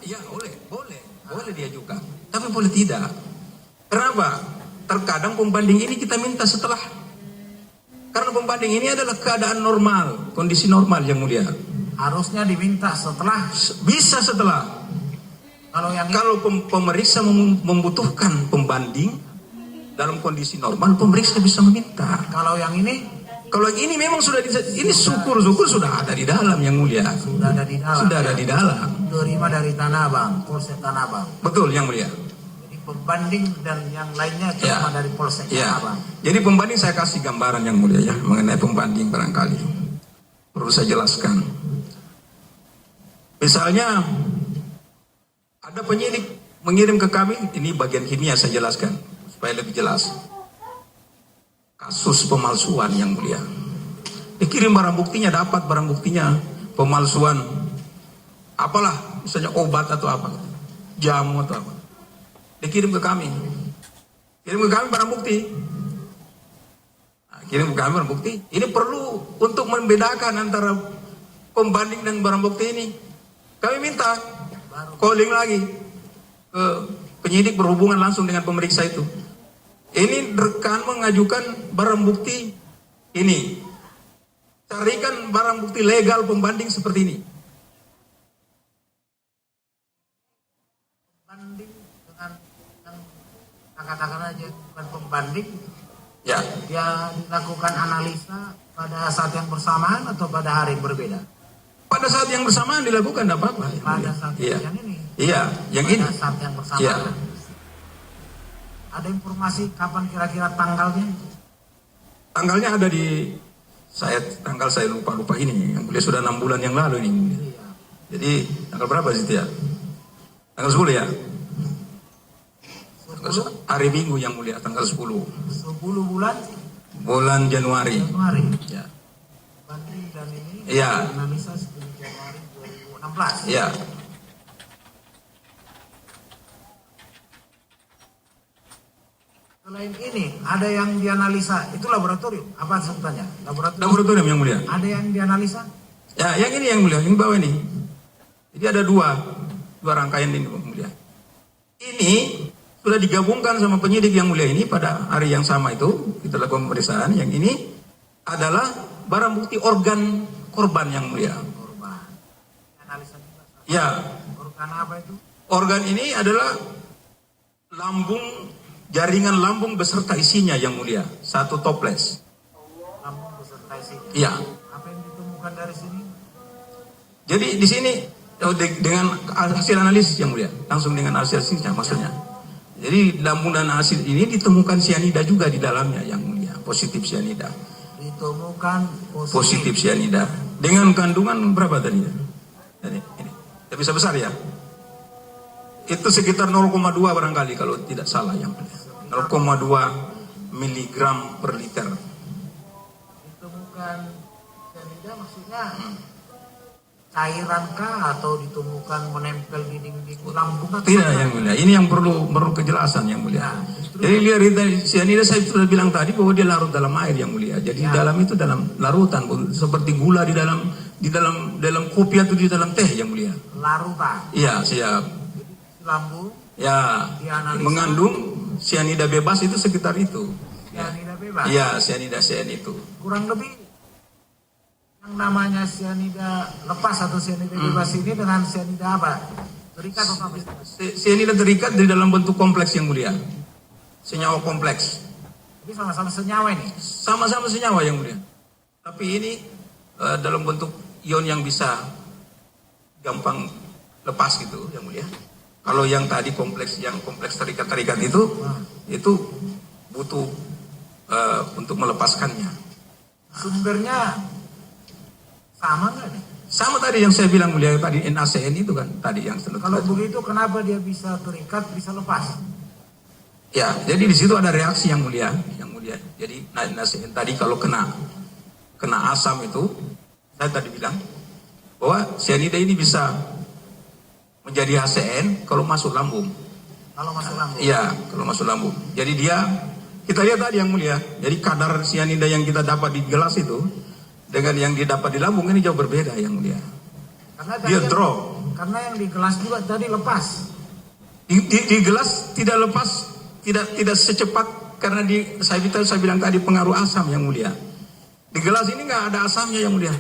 Ya, boleh diajukan. Tapi boleh tidak. Kenapa? Terkadang pembanding ini kita minta setelah. Karena pembanding ini adalah keadaan normal, kondisi normal yang mulia. Harusnya diminta setelah. Bisa setelah. Kalau pemeriksa membutuhkan pembanding dalam kondisi normal, pemeriksa bisa meminta. Kalau yang ini memang sudah ini syukur-syukur sudah ada di dalam yang mulia. Sudah ada di dalam. Terima dari Tanah Abang, Polsek Tanah Abang. Betul yang mulia. Jadi pembanding dan yang lainnya cuma dari Polsek Tanah Abang. Jadi pembanding saya kasih gambaran yang mulia ya mengenai pembanding barangkali perlu saya jelaskan. Misalnya ada penyidik mengirim ke kami, ini bagian kimia saya jelaskan supaya lebih jelas. Kasus pemalsuan yang mulia. Dikirim barang buktinya, dapat barang buktinya pemalsuan. Apalah, misalnya obat atau apa, jamu atau apa. Dikirim ke kami. Kirim ke kami barang bukti. Nah, kirim ke kami barang bukti. Ini perlu untuk membedakan antara pembanding dan barang bukti ini. Kami minta calling lagi ke penyidik berhubungan langsung dengan pemeriksa itu. Ini rekan mengajukan barang bukti ini. Carikan barang bukti legal pembanding seperti ini. Pembanding dengan yang katakan aja bukan pembanding. Ya. Dia dilakukan analisa pada saat yang bersamaan atau pada hari yang berbeda? Pada saat yang bersamaan dilakukan, tidak apa-apa. Pada saat yang ini. Iya, yang pada ini. Pada saat yang bersamaan. Ya. Ada informasi kapan kira-kira tanggalnya? Tanggalnya ada di tanggal saya lupa ini. Yang mulia sudah 6 bulan yang lalu ini. Iya. Jadi tanggal berapa sih ya? Tanggal 10 ya? 10? Hari Minggu yang mulia tanggal 10. 10 bulan? Bulan Januari. Ya. Banding dan ini. Iya. Analisa 10 Januari 2016. Iya. Selain ini, ada yang dianalisa, itu laboratorium, apa sebutannya? Laboratorium yang mulia. Ada yang dianalisa? Ya, yang ini yang mulia, yang bawah ini. Jadi ada dua rangkaian ini yang mulia. Ini sudah digabungkan sama penyidik yang mulia ini pada hari yang sama itu, kita lakukan pemeriksaan. Yang ini adalah barang bukti organ korban yang mulia. Korban. Analisa juga. Ya. Organ apa itu? Organ ini adalah lambung. Jaringan lambung beserta isinya yang mulia, 1 toples. Lambung beserta isinya. Iya. Apa yang ditemukan dari sini? Jadi di sini dengan hasil analisis yang mulia, langsung dengan hasil analisisnya maksudnya. Jadi lambung dan hasil ini ditemukan sianida juga di dalamnya yang mulia, positif sianida. Ditemukan positif sianida. Dengan kandungan berapa tadi? Ini. Tapi besar ya. Itu sekitar 0,2 barangkali kalau tidak salah yang mulia. 0,2 miligram per liter. Ditemukan sianida maksudnya cairan kah atau ditemukan menempel di dinding lambung? Tidak yang mulia. Ini yang perlu kejelasan yang mulia. Jadi lihat sianida saya sudah bilang tadi bahwa dia larut dalam air yang mulia. Jadi dalam itu dalam larutan seperti gula di dalam kopi atau di dalam teh yang mulia. Larutan. Iya, siap. Lambung. Ya, mengandung sianida bebas itu sekitar itu. Sianida bebas? Iya, sianida itu. Kurang lebih yang namanya sianida lepas atau sianida bebas ini dengan sianida apa? Terikat atau apa? Sianida terikat di dalam bentuk kompleks yang mulia. Senyawa kompleks. Jadi sama-sama senyawa ini? Sama-sama senyawa yang mulia. Tapi ini dalam bentuk ion yang bisa gampang lepas gitu yang mulia. Kalau yang tadi kompleks terikat itu butuh untuk melepaskannya. Sumbernya sama nggak nih? Sama tadi yang saya bilang mulia tadi NaCN itu kan tadi yang selesai. Kalau begitu kenapa dia bisa terikat bisa lepas? Ya, jadi di situ ada reaksi yang mulia. Jadi NaCN tadi kalau kena asam itu, saya tadi bilang bahwa sianida ini bisa menjadi HCN kalau masuk lambung. Kalau masuk lambung? Iya, kalau masuk lambung. Jadi kita lihat tadi yang mulia, jadi kadar sianida yang kita dapat di gelas itu, dengan yang didapat di lambung ini jauh berbeda yang mulia. Karena dia drop. Karena yang di gelas juga tadi lepas. Di gelas tidak lepas, tidak secepat karena saya bilang tadi pengaruh asam yang mulia. Di gelas ini nggak ada asamnya yang mulia.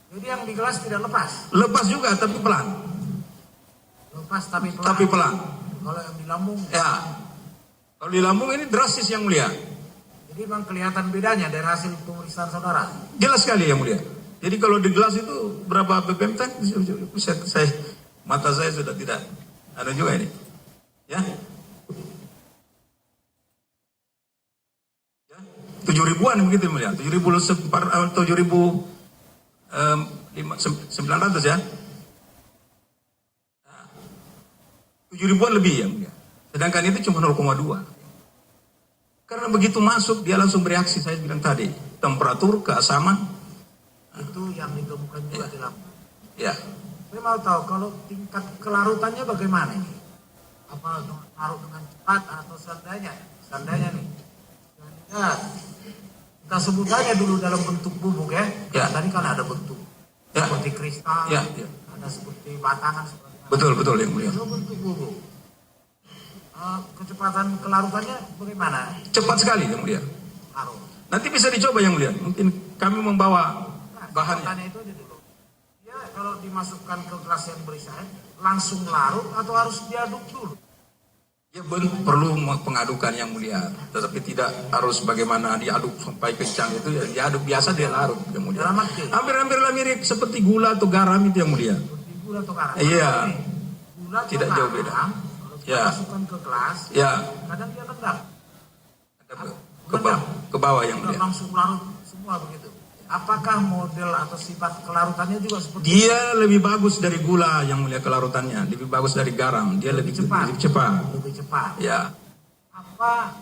Jadi yang di gelas tidak lepas. Lepas juga tapi pelan. Lepas tapi pelan. Tapi pelan. Kalau yang di lambung. Ya. Kalau di lambung ini drastis yang mulia. Jadi bang kelihatan bedanya dari hasil pemeriksaan saudara. Jelas sekali yang mulia. Jadi kalau di gelas itu berapa ppm tan? Mata saya sudah tidak ada juga ini. Ya. 7.000-an begitu mulia. 7.900 ya. 7.000-an lebih ya mulia. Sedangkan itu cuma 0,2. Karena begitu masuk dia langsung bereaksi, saya bilang tadi, temperatur, keasaman. Itu yang ditemukan juga di lambung. Ya. Saya mau tahu kalau tingkat kelarutannya bagaimana ini? Apa larut dengan cepat atau seandainya nih? Ya, kita sebut aja dulu dalam bentuk bubuk ya. Ya. Tadi kan ada bentuk seperti kristal, ada seperti batangan seperti Betul yang mulia. itu bentuk bubuk. Kecepatan kelarutannya bagaimana? Cepat sekali yang mulia. Larut. Nanti bisa dicoba yang mulia. Mungkin kami membawa bahannya. Tanya itu aja dulu. Ya kalau dimasukkan ke gelas yang berisi air, langsung larut atau harus diaduk dulu? Ya perlu pengadukan yang mulia. Tetapi tidak harus bagaimana diaduk sampai kencang itu ya diaduk biasa dia larut yang mulia. Hampir mirip seperti gula atau garam itu yang mulia. Seperti gula atau garam. Iya. Gula atau Tidak jauh beda. Kalau masukkan ke gelas, kadang dia rendam. Ke bawah yang mulia. Langsung larut semua begitu. Apakah model atau sifat kelarutannya juga seperti dia itu? Lebih bagus dari gula yang mulia kelarutannya, lebih bagus dari garam, dia lebih cepat. Lebih cepat. Ya. Apa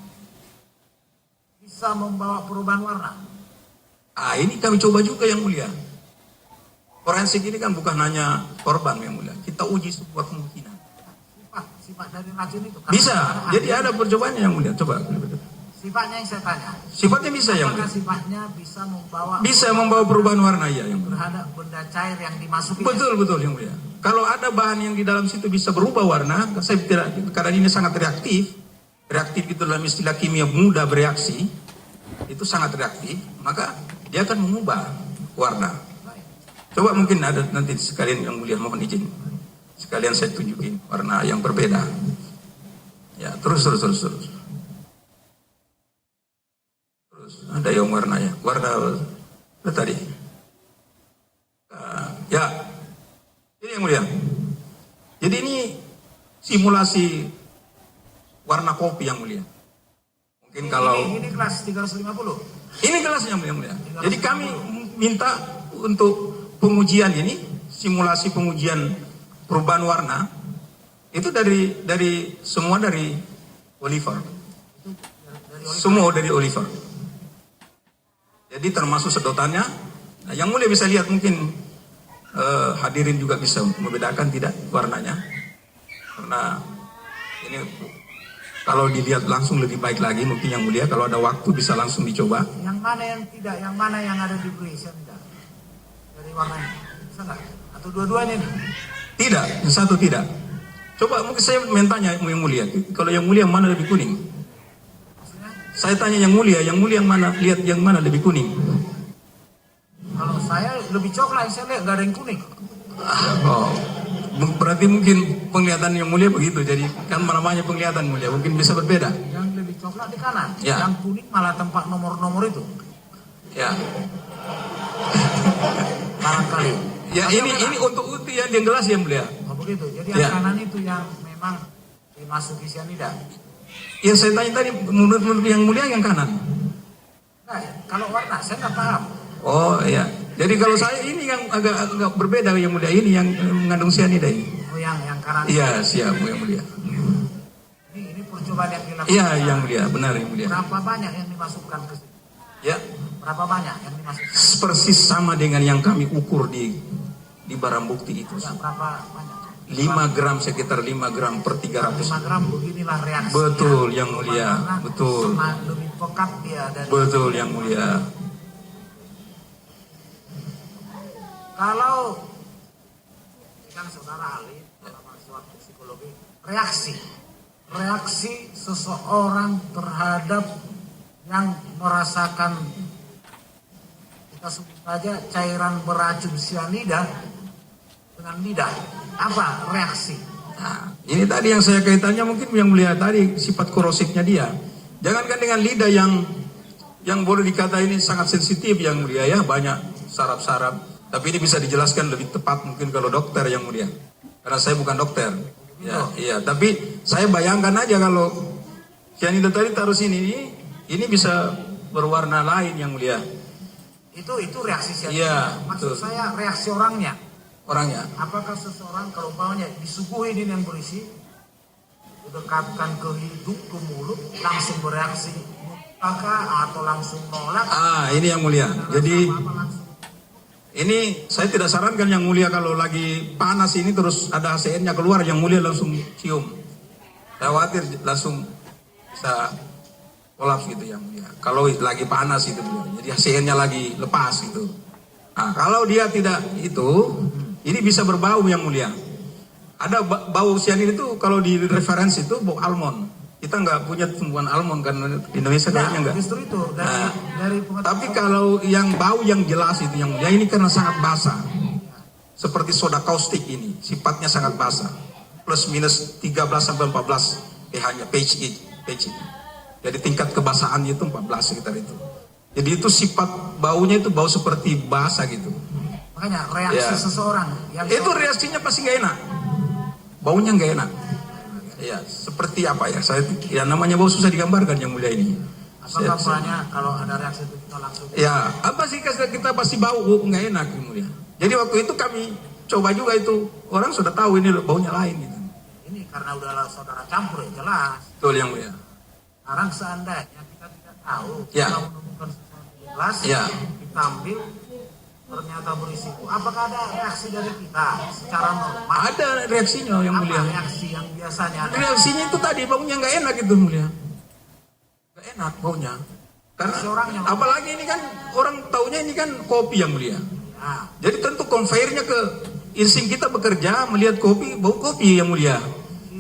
bisa membawa perubahan warna? Ini kami coba juga yang mulia. Forensik ini kan bukan hanya korban yang mulia, kita uji sebuah kemungkinan. Sifat dari racun itu. Bisa, jadi ada percobaannya yang mulia. Coba. Sifatnya yang saya tanya. Sifatnya bisa yang mulia. Sifatnya bisa membawa perubahan warna ya yang mulia. Terhadap benda cair yang dimasuki. Betul yang mulia. Kalau ada bahan yang di dalam situ bisa berubah warna, saya tidak, karena ini sangat reaktif. Reaktif itu dalam istilah kimia mudah bereaksi. Itu sangat reaktif, maka dia akan mengubah warna. Coba mungkin ada nanti sekalian yang mulia mohon izin. Sekalian saya tunjukin warna yang berbeda. Ya, terus. Ada yang warnanya, warna tadi. Ini yang mulia. Jadi ini simulasi warna kopi yang mulia. Mungkin kalau ini kelas 350. Ini kelasnya yang mulia. Jadi kami minta untuk pengujian ini, simulasi pengujian perubahan warna itu dari semua dari Oliver. Semua dari Oliver. Jadi termasuk sedotannya. Nah, yang mulia bisa lihat mungkin hadirin juga bisa membedakan tidak warnanya. Karena ini kalau dilihat langsung lebih baik lagi mungkin yang mulia. Kalau ada waktu bisa langsung dicoba. Yang mana yang tidak, yang mana yang ada di berisi tidak dari warnanya, bisa nggak? Atau dua-duanya nih? Tidak, yang satu tidak. Coba mungkin saya mentanya yang mulia. Kalau yang mulia mana lebih kuning? Maksudnya? Saya tanya yang mulia yang mana? Lihat yang mana lebih kuning? Kalau saya lebih coklat, saya lihat nggak ada yang kuning. Berarti mungkin penglihatan yang mulia begitu. Jadi kan namanya penglihatan mulia mungkin bisa berbeda. Yang lebih coklat di kanan, Ya. yang kuning malah tempat nomor-nomor itu. Ya. Barangkali. Ya ini untuk yang di gelas yang mulia. Oh begitu. Jadi yang kanan itu yang memang dimasuki cyanida. Yang saya tanya tadi menurut yang mulia yang kanan. Nah, kalau warna saya nggak paham. Oh iya. Jadi kalau saya ini yang agak berbeda yang mulia, ini yang mengandung cyanida ini. Oh yang kanan. Iya siap yang mulia. Ini percobaan yang dilakukan. Iya yang mulia, benar yang mulia. Berapa banyak yang dimasukkan ke sini? Ya. Berapa banyak yang dimasukkan? Persis sama dengan yang kami ukur di barang bukti itu. Ya, berapa banyak? 5 gram, sekitar 5 gram per 300. 5 gram beginilah reaksi. Betul yang mulia, betul. Lebih pekat dia dari. Betul yang mulia. Kalau kan saudara ahli dalam suatu psikologi, reaksi seseorang terhadap yang merasakan, kita sebut saja cairan beracun cyanida dengan lidah, apa reaksi? Nah, ini tadi yang saya kaitannya mungkin yang mulia tadi sifat korosifnya dia. Jangankan dengan lidah yang boleh dikata ini sangat sensitif yang mulia ya, banyak saraf-saraf. Tapi ini bisa dijelaskan lebih tepat mungkin kalau dokter yang mulia. Karena saya bukan dokter. Ya, iya. Tapi saya bayangkan aja kalau cyanida tadi taruh sini, ini bisa berwarna lain yang mulia. Itu reaksi cyanida. Iya, maksud betul. saya reaksi orangnya. Apakah seseorang kalau umpamanya disuguhi dengan berisi, dekatkan ke hidung, ke mulut, langsung bereaksi muntah atau langsung nolak? Ini yang mulia. Jadi ini saya tidak sarankan yang mulia kalau lagi panas ini terus ada ACN-nya keluar, yang mulia langsung cium. Saya khawatir langsung bisa kolaps gitu yang mulia. Kalau lagi panas itu, jadi ACN-nya lagi lepas gitu. Nah, kalau dia tidak itu, ini bisa berbau yang mulia. Ada bau cyanida itu kalau di referensi itu bau almond. Kita nggak punya tumbuhan almond kan di Indonesia kayaknya nggak. Justru itu dari Tapi kalau yang bau yang jelas itu yang mulia ini karena sangat basah. Seperti soda kaustik ini, sifatnya sangat basah. Plus minus 13 sampai 14 pH-nya, pH. Jadi tingkat kebasahannya itu 14 sekitar itu. Jadi itu sifat baunya itu bau seperti basah gitu. Makanya reaksi seseorang itu reaksinya pasti nggak enak, baunya nggak enak. Ya seperti apa ya? Namanya bau susah digambarkan yang mulia ini. Apakah banyak kalau ada reaksi itu kita langsung? Ya apa sih kita pasti bau nggak enak yang mulia. Jadi waktu itu kami coba juga itu, orang sudah tahu ini baunya lain gitu. Ini karena udah saudara campur ya jelas. Betul yang mulia. Sekarang seandainya kita tidak tahu, kita menemukan sesuatu jelas, kita ambil ternyata berisiko. Apakah ada reaksi dari kita secara normal? Ada reaksinya yang mulia. Apa reaksi yang biasanya ada? Reaksinya itu tadi baunya nggak enak itu mulia. Nggak enak baunya. Karena apalagi ini kan orang taunya ini kan kopi yang mulia. Ya. Jadi tentu konveirnya ke insting kita bekerja melihat kopi, bau kopi yang mulia.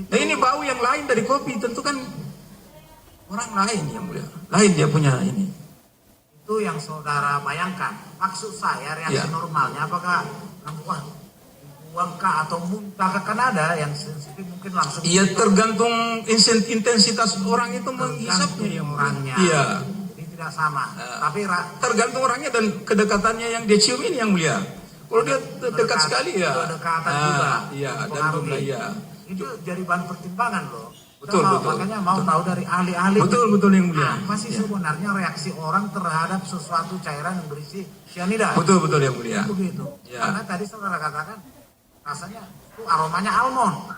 Nah ini bau yang lain dari kopi, tentu kan orang lain yang mulia. Lain dia punya ini. Itu yang saudara bayangkan. Maksud saya reaksi normalnya apakah buangkah atau muntah, kan ada yang sensitif mungkin langsung. Iya tergantung intensitas orang itu menghisapnya yang orangnya. Iya. Ini tidak sama. Tapi tergantung orangnya dan kedekatannya yang dia cium ini yang mulia. Kalau dia dekat sekali ya. Kedekatan juga. Iya dan juga iya. Itu jadi bahan pertimbangan loh. Betul. Makanya mau tahu dari ahli-ahli. Betul yang mulia. Apa sih sebenarnya reaksi orang terhadap sesuatu cairan yang berisi cyanida? Betul yang mulia. Begitu. Ya. Karena tadi saudara katakan rasanya itu aromanya almond.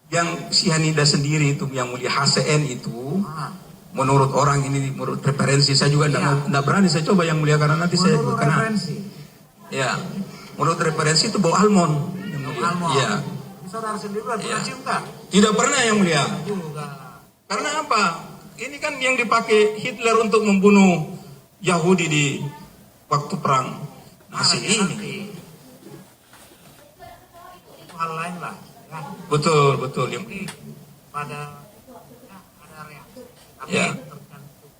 Yang cyanida sendiri itu yang mulia HCN itu. Menurut orang ini, menurut preferensi saya juga tidak berani saya coba yang mulia karena nanti saya kena. Ya, menurut referensi itu bau almond. Almond. Iya. Saudara sendiri pernah cium kan? Tidak pernah yang mulia. Juga. Karena apa? Ini kan yang dipakai Hitler untuk membunuh Yahudi di waktu perang Nazi ini. Itu hal lain lah. Ya. Betul yang pada ada reaksi. Tapi tergantung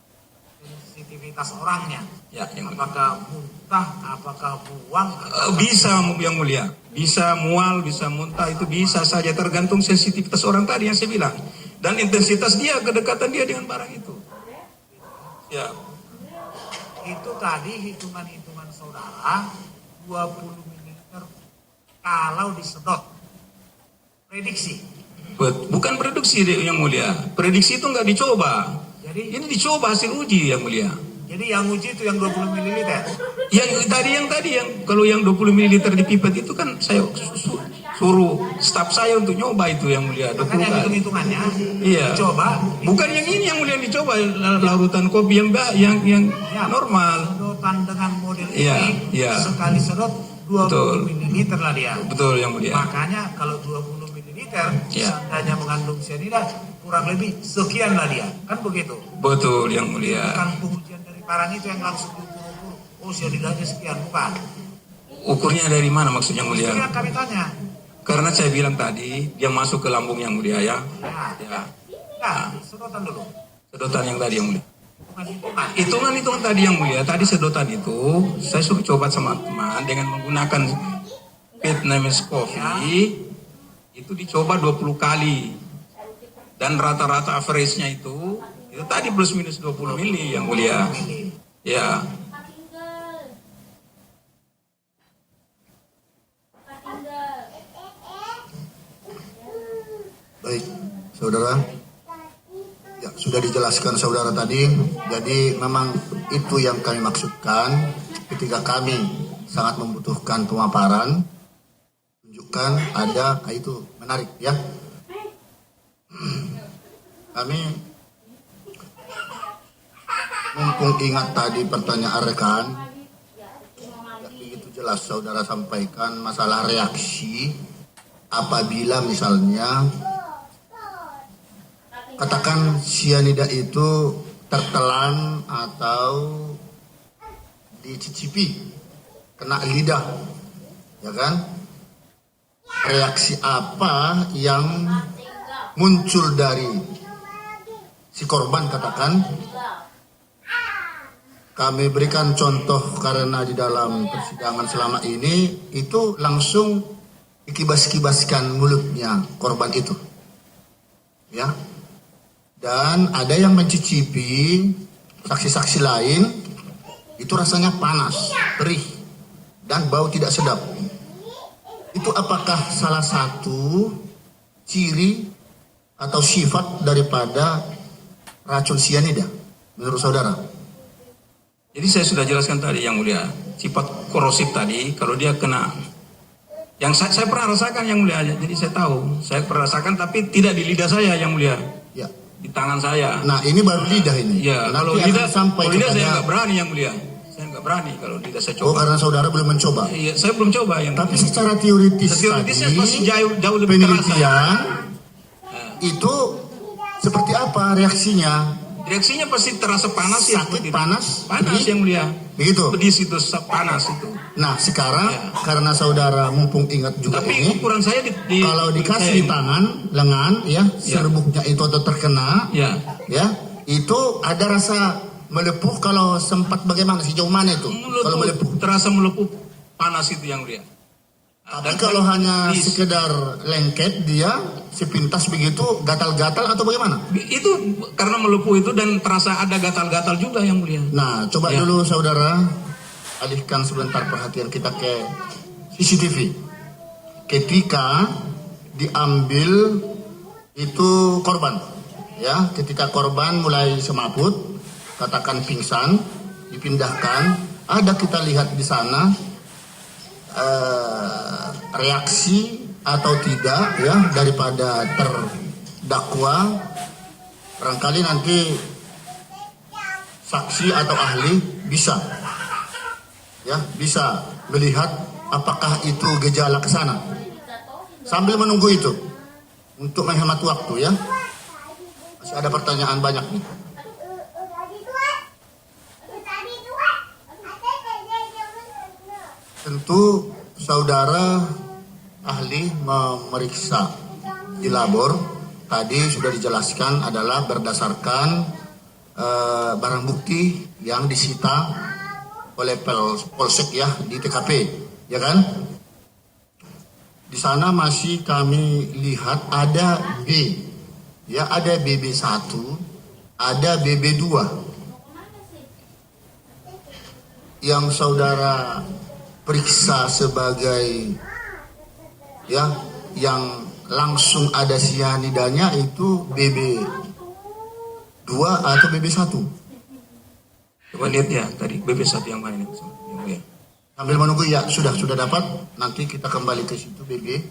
sensitivitas orangnya. Ya, apakah muntah, apakah buang? Bisa yang mulia. Bisa mual, bisa muntah, itu bisa saja tergantung sensitivitas orang tadi yang saya bilang. Dan intensitas dia, kedekatan dia dengan barang itu. Ya. Itu tadi hitungan-hitungan saudara 20 ml kalau disedot. Prediksi. Bukan prediksi yang mulia. Prediksi itu nggak dicoba. Jadi ini dicoba hasil uji yang mulia. Jadi yang uji itu yang 20 ml. Yang tadi kalau yang 20 ml di pipet itu kan saya suruh staf saya untuk nyoba itu yang mulia. Makanya hitung-hitungannya. Iya. Dicoba. Bukan yang ini yang mulia dicoba larutan kopi yang normal. Sedotan dengan model ini sekali sedot 20 ml lah dia. Betul yang mulia. Makanya kalau 20 ml seandainya mengandung cyanida kurang lebih sekian lah dia. Kan begitu. Betul yang mulia. Bukan pengujian dari barang itu yang langsung diukur. Oh cyanidanya sekian, bukan. Ukurnya dari mana maksudnya mulia? Itu yang kami tanya. Karena saya bilang tadi dia masuk ke lambung yang mulia ya. Ya. Nah, sedotan dulu. Sedotan yang tadi yang mulia. Hitungan. Hitungan tadi yang mulia. Tadi sedotan itu saya suruh coba sama teman dengan menggunakan Vietnamese coffee. Itu dicoba 20 kali. Dan rata-rata average-nya itu tadi plus minus 20 mili yang mulia. Ya. Baik, saudara. Ya, sudah dijelaskan saudara tadi. Jadi memang itu yang kami maksudkan ketika kami sangat membutuhkan pemaparan. Tunjukkan ada, itu menarik ya. Kami mumpung ingat tadi pertanyaan rekan, ya, begitu jelas saudara sampaikan masalah reaksi apabila misalnya katakan sianida itu tertelan atau dicicipi, kena lidah, ya kan? Reaksi apa yang muncul dari si korban katakan? Kami berikan contoh karena di dalam persidangan selama ini itu langsung dikibas-kibaskan mulutnya korban itu, ya. Dan ada yang mencicipi, saksi-saksi lain itu rasanya panas, perih, dan bau tidak sedap. Itu apakah salah satu ciri atau sifat daripada racun sianida menurut saudara? Jadi saya sudah jelaskan tadi yang mulia, sifat korosif tadi kalau dia kena, yang saya pernah rasakan yang mulia, jadi saya tahu, saya pernah rasakan tapi tidak di lidah saya yang mulia, Ya. di tangan saya. Nah ini baru lidah ini. Ya, kalau Nanti lidah, akan sampai kalau lidah saya kepada- nggak berani yang mulia, saya nggak berani kalau lidah saya Oh coba. karena saudara belum mencoba. Iya, saya belum coba yang. Tapi secara teoritis Teoritisnya tadi, pasti jauh lebih terasa. penelitian itu seperti apa reaksinya? Reaksinya pasti terasa panas ya. Sakit, seperti itu. panas, Panas pedih. yang mulia. Begitu. Pedis itu panas itu. Nah sekarang Ya. karena saudara mumpung ingat juga Tapi ini, ukuran saya kalau dikasih di tangan, lengan, ya, serbuknya itu atau terkena, Ya. ya, itu ada rasa melepuh kalau sempat bagaimana sejauh mana itu? Kalau melepuh. Terasa melepuh panas itu yang mulia. Tapi kalau hanya pedis. sekedar lengket dia sepintas begitu gatal-gatal atau bagaimana? Itu karena melepuh itu dan terasa ada gatal-gatal juga yang mulia. Nah, coba Ya. dulu saudara alihkan sebentar perhatian kita ke CCTV. Ketika diambil itu korban, ya, ketika korban mulai semaput, katakan pingsan, dipindahkan, ada kita lihat di sana reaksi atau tidak ya daripada terdakwa. Barangkali nanti saksi atau ahli bisa melihat apakah itu gejala ke sana. Sambil menunggu itu untuk menghemat waktu ya. Masih ada pertanyaan banyak nih. Tentu saudara ahli memeriksa di labor tadi sudah dijelaskan adalah berdasarkan barang bukti yang disita oleh Polsek ya di TKP, ya kan? Di sana masih kami lihat ada B, ya ada BB1, ada BB2. Yang saudara periksa sebagai ya yang langsung ada sianidanya itu BB2 atau BB1. Coba lihat ya tadi BB1 yang mana ini? Yang mulia. Sambil menunggu ya sudah dapat, nanti kita kembali ke situ BB.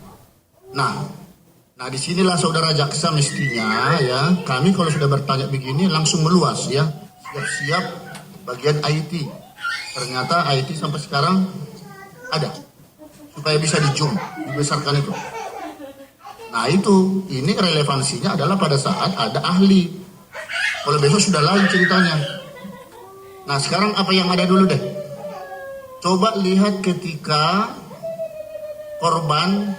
Nah disinilah saudara jaksa mestinya ya kami kalau sudah bertanya begini langsung meluas ya, siap-siap bagian IT. Ternyata IT sampai sekarang ada supaya bisa di-zoom, dibesarkan itu. Nah itu, ini relevansinya adalah pada saat ada ahli. Kalau besok sudah lain ceritanya. Nah sekarang apa yang ada dulu deh? Coba lihat ketika korban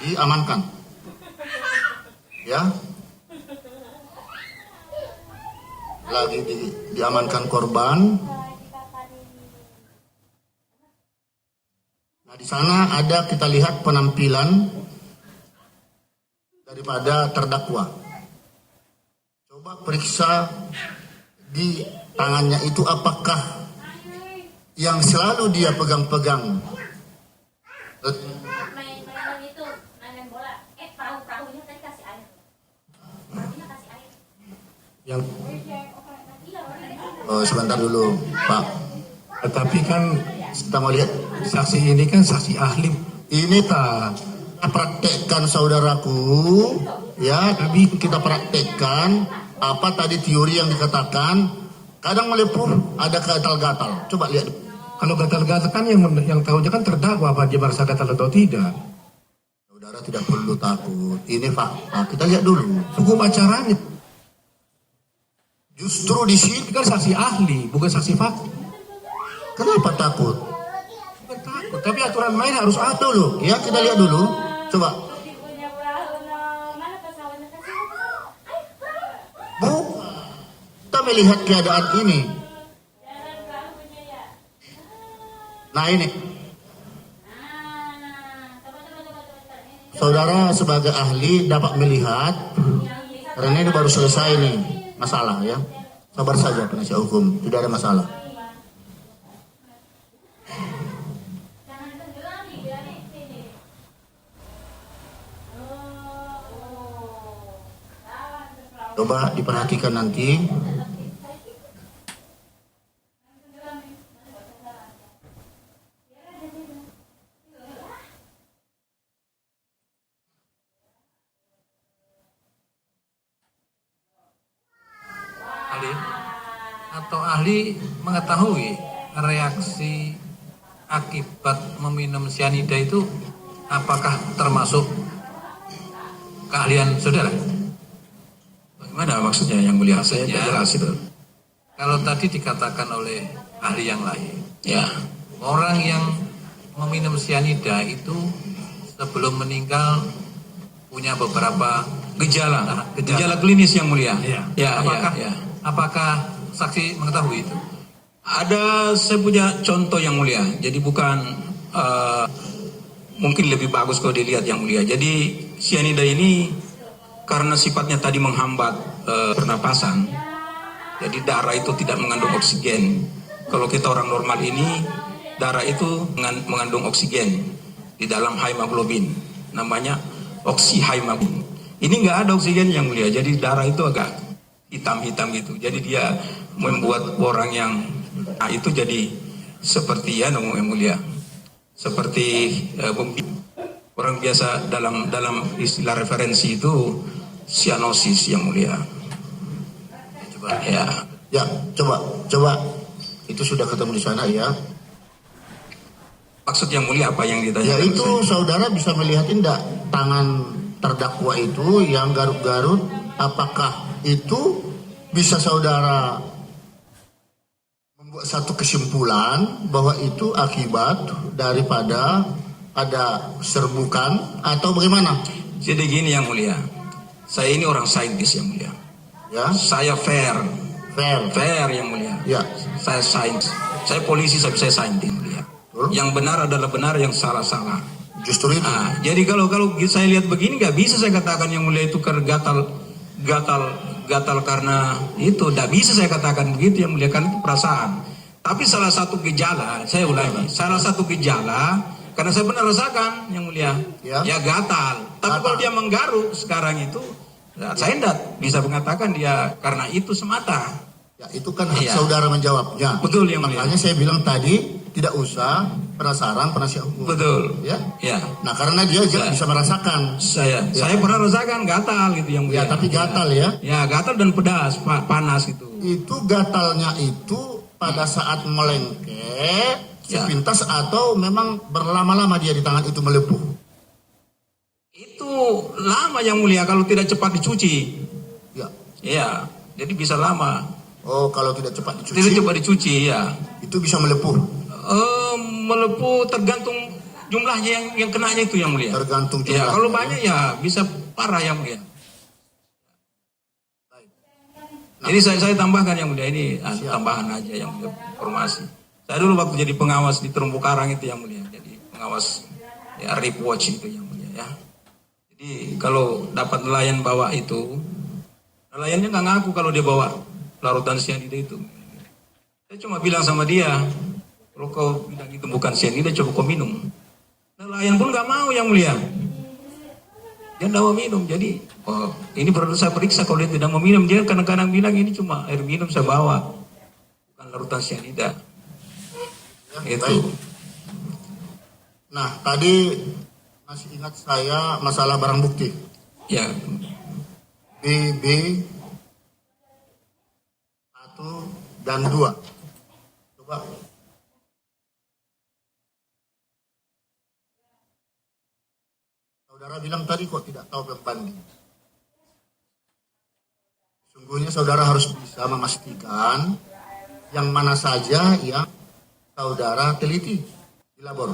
diamankan. Ya. Lagi diamankan korban. Nah, di sana ada kita lihat penampilan daripada terdakwa. Coba periksa di tangannya itu apakah yang selalu dia pegang-pegang mainan itu, mainan bola. Perahu-perahunya tadi kasih air. Perahunya kasih air. yang sebentar dulu Pak. Tetapi kan kita mau lihat saksi ini kan saksi ahli. Ini tak praktekkan saudaraku, ya. Tapi kita praktekkan apa tadi teori yang dikatakan. Kadang melepuh, ada gatal-gatal. Coba lihat. Kalau gatal-gatal kan yang tahunya kan terdakwa apa dia merasa gatal atau tidak. Saudara tidak perlu takut. Ini fakta. Kita lihat dulu. Hukum acaranya Justru di sini kan saksi ahli, bukan saksi fakta. kenapa takut? Bukan takut, tapi aturan main harus ada. Dulu, ya kita lihat dulu. Coba. Punya perahu, mana pesawatnya kasih air. Bu, kita melihat keadaan ini. Jangan perahunya ya. Nah ini, Coba. saudara sebagai ahli dapat melihat. Karena ini baru selesai nih masalah ya. Sabar saja penasihat hukum, tidak ada masalah. Jangan tenggelam nih, biar nih sini. Coba diperhatikan nanti. Ahli atau ahli mengetahui reaksi akibat meminum cyanida itu apakah termasuk keahlian saudara? Bagaimana maksudnya yang mulia? Saya tidak jelas itu. Kalau tadi dikatakan oleh ahli yang lain, Ya, orang yang meminum cyanida itu sebelum meninggal punya beberapa gejala klinis yang mulia. Ya. Ya, apakah ya. apakah saksi mengetahui itu? Ada, saya punya contoh yang mulia. Jadi bukan mungkin lebih bagus kalau dilihat yang mulia. Jadi cyanida ini karena sifatnya tadi menghambat pernapasan. Jadi darah itu tidak mengandung oksigen. Kalau kita orang normal ini darah itu mengandung oksigen di dalam hemoglobin. Namanya oksihemoglobin. Ini nggak ada oksigen yang mulia. Jadi darah itu agak hitam-hitam gitu. Jadi dia membuat orang yang itu jadi seperti yang mulia. Seperti orang biasa dalam istilah referensi itu cyanosis yang mulia. Coba ya. Ya, coba. Itu sudah ketemu di sana ya. Maksud yang mulia apa yang ditanya? Ya itu saudara bisa melihat tidak tangan terdakwa itu yang garut-garut. Apakah itu bisa saudara membuat satu kesimpulan bahwa itu akibat daripada ada serbukan atau bagaimana? Jadi gini yang mulia. Saya ini orang saintis yang mulia. Ya, Saya fair yang mulia. ya. Saya sains. Saya polisi, saya saintis yang mulia. Yang benar adalah benar, yang salah. Justru itu. Nah, jadi kalau saya lihat begini nggak bisa saya katakan yang mulia itu gatal karena itu. Nggak bisa saya katakan begitu yang mulia, karena itu perasaan. Tapi salah satu gejala, saya ulangi, salah satu gejala karena saya pernah rasakan yang mulia, ya gatal. Tapi kalau dia menggaruk sekarang itu, saya tidak bisa mengatakan dia karena itu semata. Ya, itu kan hak Iya. saudara menjawabnya. Betul yang mulia. Makanya saya bilang tadi tidak usah penasaran penasihat hukum. Betul. Ya. Ya. Nah, karena dia Ya. bisa merasakan. Saya pernah rasakan gatal gitu yang mulia. Ya, tapi gatal ya. Ya, gatal dan pedas, panas itu. Itu gatalnya itu pada saat melengket Ya. sepintas atau memang berlama-lama dia di tangan itu melepuh. Itu lama yang mulia kalau tidak cepat dicuci. Ya. Iya, jadi bisa lama. Oh, kalau tidak cepat dicuci, Tidak cepat dicuci ya. itu bisa melepuh. Melepuh tergantung jumlahnya yang kenanya itu yang mulia. Tergantung Ya, jumlah. kalau banyak ya bisa parah yang mulia. Jadi saya tambahkan yang mulia ini tambahan aja yang mulia informasi. Saya dulu waktu jadi pengawas di Terumbu Karang itu yang mulia. Jadi pengawas ya Reef Watch itu yang mulia ya. Jadi kalau dapat nelayan bawa itu, nelayannya nggak ngaku kalau dia bawa larutan cyanida itu. Saya cuma bilang sama dia, kalau kau bilang itu bukan cyanida, coba kau minum. Nelayan pun nggak mau yang mulia. Dia tidak mau minum. Jadi, oh, ini perlu saya periksa kalau dia tidak mau minum. Dia kadang-kadang bilang ini cuma air minum saya bawa, bukan larutan cyanida. Itu. Baik. Nah, tadi masih ingat saya masalah barang bukti. Ya, BB 1 dan 2. Coba. Saudara bilang tadi kok tidak tahu pembanding. Sungguhnya saudara harus bisa memastikan yang mana saja yang saudara teliti di labor.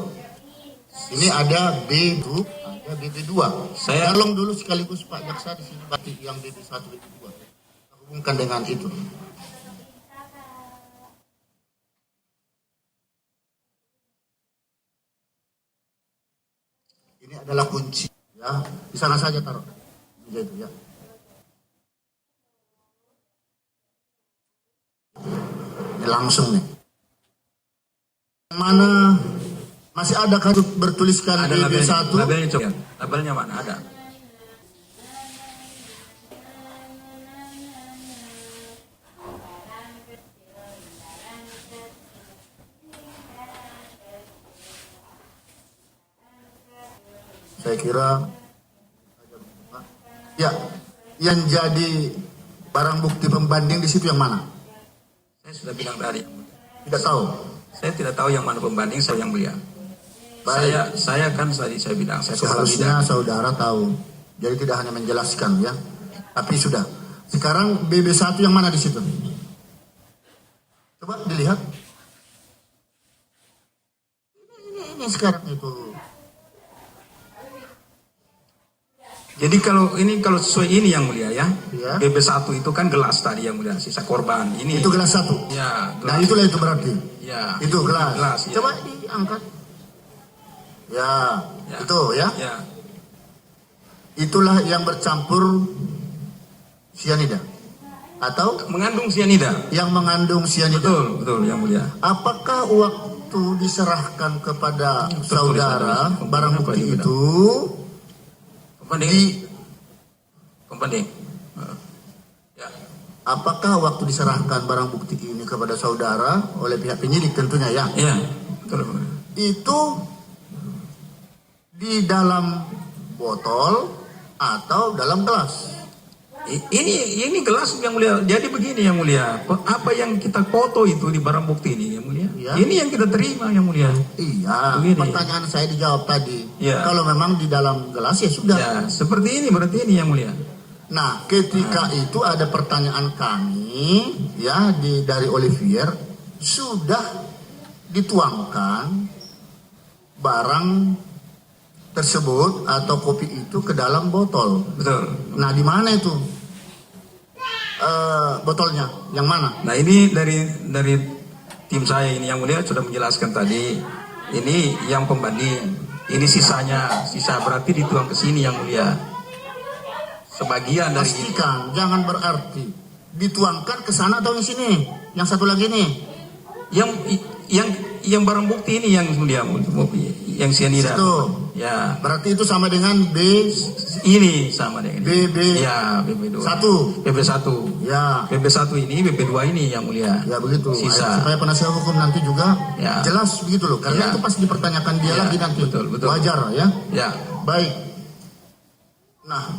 Ini ada B2, ada BB2. Saya- tolong dulu sekaligus Pak Jaksa di sini berarti yang BB1, BB2. Kita hubungkan dengan itu. Ini adalah kunci ya. Di sana saja taruh. Meja itu ya. Ini langsung nih. Yang mana masih ada kan bertuliskan ada BB1? labelnya coba. Labelnya mana ada? Saya kira ya, yang jadi barang bukti pembanding di situ yang mana? Saya sudah bilang tadi. Tidak tahu. Saya tidak tahu yang mana pembanding, saya yang mulia. Baik. Saya kan tadi saya bilang saya kepala Seharusnya bidang. saudara tahu. Jadi tidak hanya menjelaskan ya. Tapi sudah. Sekarang BB1 yang mana di situ? Coba dilihat. Ini sekarang itu. Jadi kalau sesuai ini yang mulia ya. Ya. BB1 itu kan gelas tadi yang mulia, sisa korban. Ini Itu gelas 1. ya, Nah gelas. itulah itu berarti. Ya. Itu gelas. ya. Coba diangkat. Ya, Ya. itu ya. Ya. Itulah yang bercampur cyanida atau Mengandung cyanida. yang mengandung cyanida. Betul yang mulia. Apakah waktu diserahkan kepada Tertulis, saudara tertulis. barang Apa bukti itu, itu Pembanding. Ya. apakah waktu diserahkan barang bukti ini kepada saudara oleh pihak penyidik tentunya ya, Iya. Betul. itu di dalam botol atau dalam gelas? Ini gelas yang mulia. Jadi begini yang mulia. Apa yang kita foto itu di barang bukti ini yang mulia. Ya. Ini yang kita terima yang mulia. Iya, Begini. pertanyaan saya dijawab tadi. Ya. Kalau memang di dalam gelas ya sudah. Ya, seperti ini berarti ini yang mulia. Nah, ketika itu ada pertanyaan kami ya dari Olivier, sudah dituangkan barang tersebut atau kopi itu ke dalam botol. Betul. Nah, di mana itu botolnya? Yang mana? Nah, ini dari tim saya ini yang mulia sudah menjelaskan tadi. Ini yang pembanding. Ini sisanya. Sisa berarti dituang ke sini yang mulia. Sebagian dari ini. Pastikan, jangan berarti dituangkan ke sana atau di sini. Yang satu lagi nih. Yang barang bukti ini yang mulia, yang cyanida. Situ. Ya, Berarti itu sama dengan ini sama dengan ini. BB Ya, BB2. 1. BB1. Ya. BB1 ini, BB2 ini yang mulia. Ya begitu. Sisa. Supaya penasihat hukum nanti juga Ya. jelas begitu loh. Karena Ya. itu pasti dipertanyakan dia Ya, lagi nanti. betul. Wajar ya. Ya. Baik. Nah.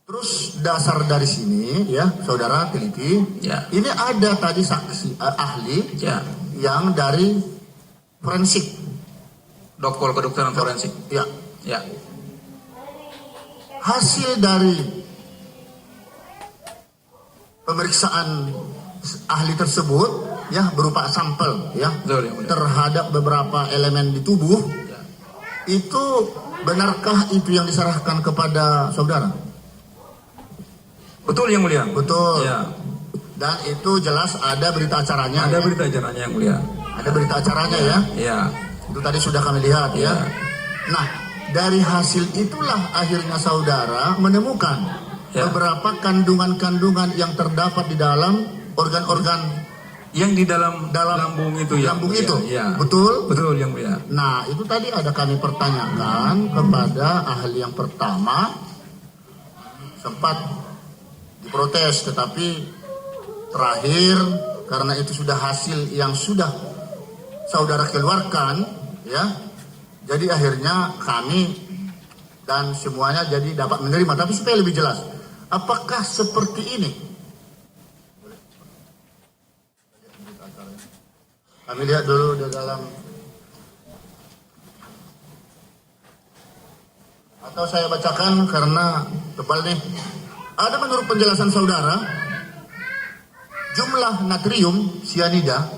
Terus dasar dari sini ya, saudara teliti. Ya. Ini ada tadi saksi ahli Ya. yang dari forensik. Dokter kedokteran forensik. Ya. Ya. Hasil dari pemeriksaan ahli tersebut ya berupa sampel ya Betul, yang mulia. terhadap beberapa elemen di tubuh. Itu benarkah itu yang diserahkan kepada saudara? Betul yang mulia. Betul. Ya. Dan itu jelas ada berita acaranya. Ada ya? berita acaranya yang mulia. Ada berita acaranya ya. Ya. Itu tadi sudah kami lihat ya. Ya. Nah, dari hasil itulah akhirnya saudara menemukan Ya. beberapa kandungan-kandungan yang terdapat di dalam organ-organ Yang di dalam lambung itu ya. lambung mulia. itu. Ya. Betul? Betul yang mulia. Nah, itu tadi ada kami pertanyakan kepada ahli yang pertama, sempat diprotes, tetapi terakhir karena itu sudah hasil yang sudah saudara keluarkan, ya, jadi akhirnya kami dan semuanya jadi dapat menerima. Tapi supaya lebih jelas, apakah seperti ini? Kami lihat dulu di dalam, atau saya bacakan karena tebal nih. Ada menurut penjelasan saudara, jumlah natrium sianida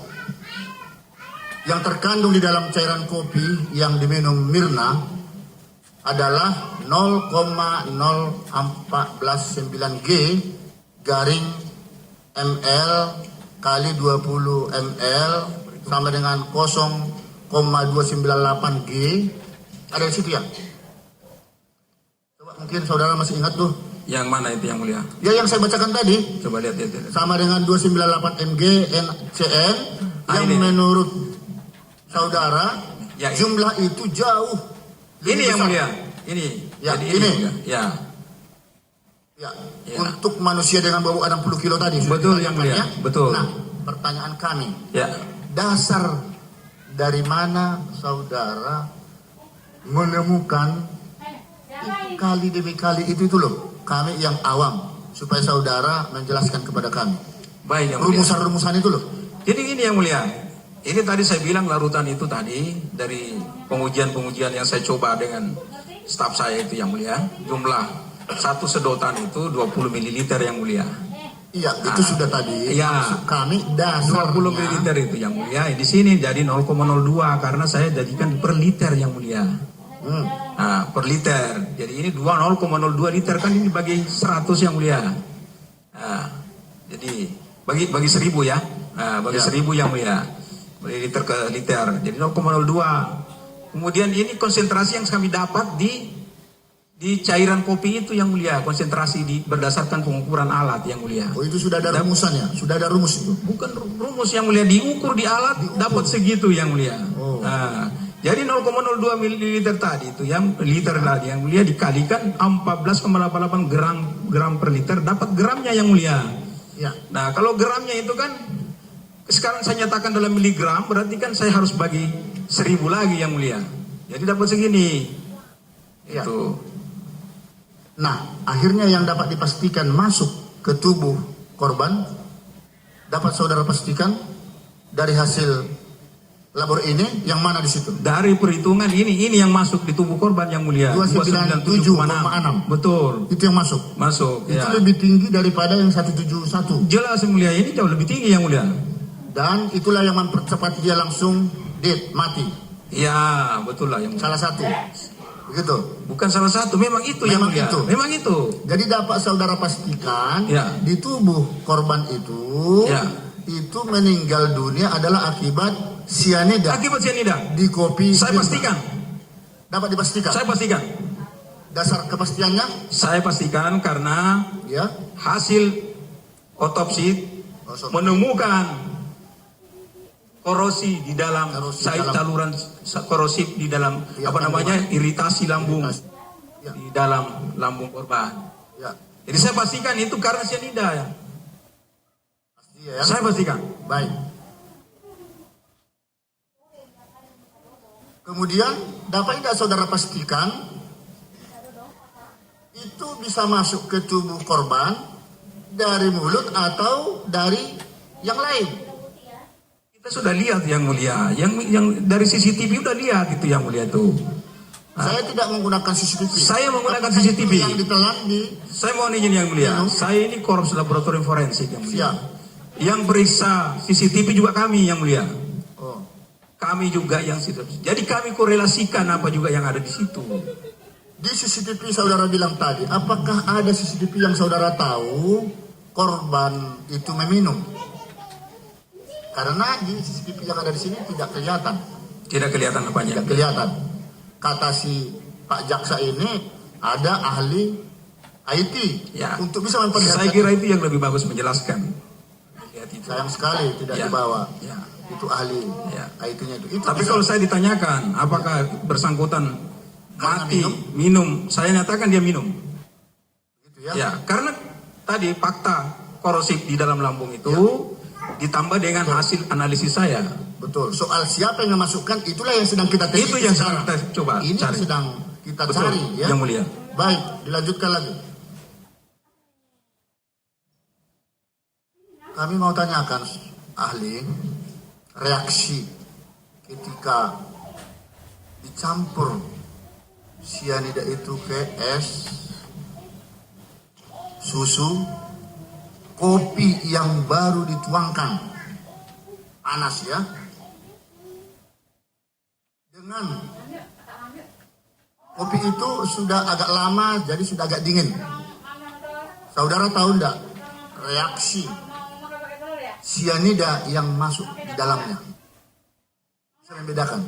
yang terkandung di dalam cairan kopi yang diminum Mirna adalah 0,0449 G garing ml kali 20 ml sama dengan 0,298 G. Ada di situ ya? Coba mungkin saudara masih ingat tuh. Yang mana itu yang mulia? Ya yang saya bacakan tadi Coba lihat. sama dengan 298 mg NCN yang ini. menurut saudara Ya, ini. jumlah itu jauh lebih Ini yang besar. mulia. Ini. Ya, Jadi ini. mulia. Ya. Ya, Ya. untuk manusia dengan bobot 60 kilo tadi sudah Betul, ditanyakan, yang mulia. ya. Betul. Nah, pertanyaan kami, Ya. dasar dari mana saudara menemukan kali demi kali itu loh, kami yang awam, supaya saudara menjelaskan kepada kami Baik yang mulia. rumusan-rumusan itu loh. Jadi ini yang mulia. Ini tadi saya bilang larutan itu tadi dari pengujian-pengujian yang saya coba dengan staf saya itu yang mulia. Jumlah satu sedotan itu 20 ml yang mulia. Iya, itu sudah tadi. Iya. Maksud kami dasarnya 20 ml itu yang mulia. Di sini jadi 0,02 karena saya jadikan per liter yang mulia. Nah, per liter. Jadi ini 0,02 liter kan ini bagi 100 yang mulia. Nah, jadi bagi 1000 ya. Nah, bagi Ya. 1000 yang mulia. Bagi liter ke liter. Jadi 0,02. Kemudian ini konsentrasi yang kami dapat di cairan kopi itu yang mulia, konsentrasi berdasarkan pengukuran alat yang mulia. Oh, itu sudah ada rumusannya, sudah ada rumus itu. Bukan rumus yang mulia, diukur di alat dapat segitu yang mulia. Oh. Nah, jadi 0,02 ml tadi itu yang liter tadi yang mulia dikalikan 14,88 gram per liter dapat gramnya yang mulia. Ya. Nah, kalau gramnya itu kan sekarang saya nyatakan dalam miligram, berarti kan saya harus bagi 1000 lagi yang mulia. Jadi dapat segini. Ya. Itu. Nah, akhirnya yang dapat dipastikan masuk ke tubuh korban dapat saudara pastikan dari hasil labor ini yang mana di situ? Dari perhitungan ini yang masuk di tubuh korban yang mulia 297,6. Betul, Itu yang masuk. masuk Itu ya. lebih tinggi daripada yang 171. Jelas yang mulia, ini jauh lebih tinggi yang mulia. Dan itulah yang mempercepat dia langsung dead, mati. Ya, betul lah yang mulia. Salah satu. Begitu. Bukan salah satu, memang itu yang Memang mulia. itu. Memang itu. Jadi dapat saudara pastikan Ya. di tubuh korban itu Ya. itu meninggal dunia adalah akibat sianida Akibat cyanida. di kopi. Saya Mirna. pastikan. Dapat dipastikan. Saya pastikan. Dasar kepastiannya, Saya pastikan karena ya. hasil otopsi menemukan korosi di dalam Korosi saluran korosif di dalam Ya, iritasi lambung Ya. di dalam lambung korban. Ya. Jadi saya pastikan itu karena cyanida ya. Pasti ya. Saya pastikan. Baik. Kemudian dapat tidak saudara pastikan itu bisa masuk ke tubuh korban dari mulut atau dari yang lain? Kita sudah lihat yang mulia, yang dari CCTV udah lihat itu yang mulia itu. Saya tidak menggunakan CCTV. Saya menggunakan Tapi CCTV. Yang ditelan di Saya mohon izin yang mulia. Ya. Saya ini korps laboratorium forensik yang mulia. siap. Yang periksa CCTV juga kami yang mulia. Oh, Kami juga yang situ. Jadi kami korelasikan apa juga yang ada di situ. di CCTV saudara bilang tadi, apakah ada CCTV yang saudara tahu korban itu meminum? Karena di CCTV yang ada di sini tidak kelihatan. Tidak kelihatan apanya. Tidak kelihatan. Kata si Pak Jaksa ini ada ahli IT Ya. untuk bisa memperlihatkan. Saya kira itu yang lebih bagus menjelaskan. Lihat itu. Sayang sekali tidak Ya. dibawa. Ya. Itu ahli Ya. IT-nya itu. Tapi bisa. kalau saya ditanyakan apakah bersangkutan Karena mati minum, saya nyatakan dia minum. Gitu ya. Ya, karena tadi fakta korosif di dalam lambung itu ditambah dengan hasil analisis saya. Betul. Soal siapa yang memasukkan itulah yang sedang kita teliti. Itu yang sekarang. kita coba Ini cari. sedang kita Betul, cari ya. Yang mulia. Baik, dilanjutkan lagi. Kami mau tanyakan ahli reaksi ketika dicampur sianida itu ke es, susu, kopi yang baru dituangkan panas ya, dengan kopi itu sudah agak lama jadi sudah agak dingin. Saudara tahu enggak reaksi sianida yang masuk di dalamnya? Bisa membedakan.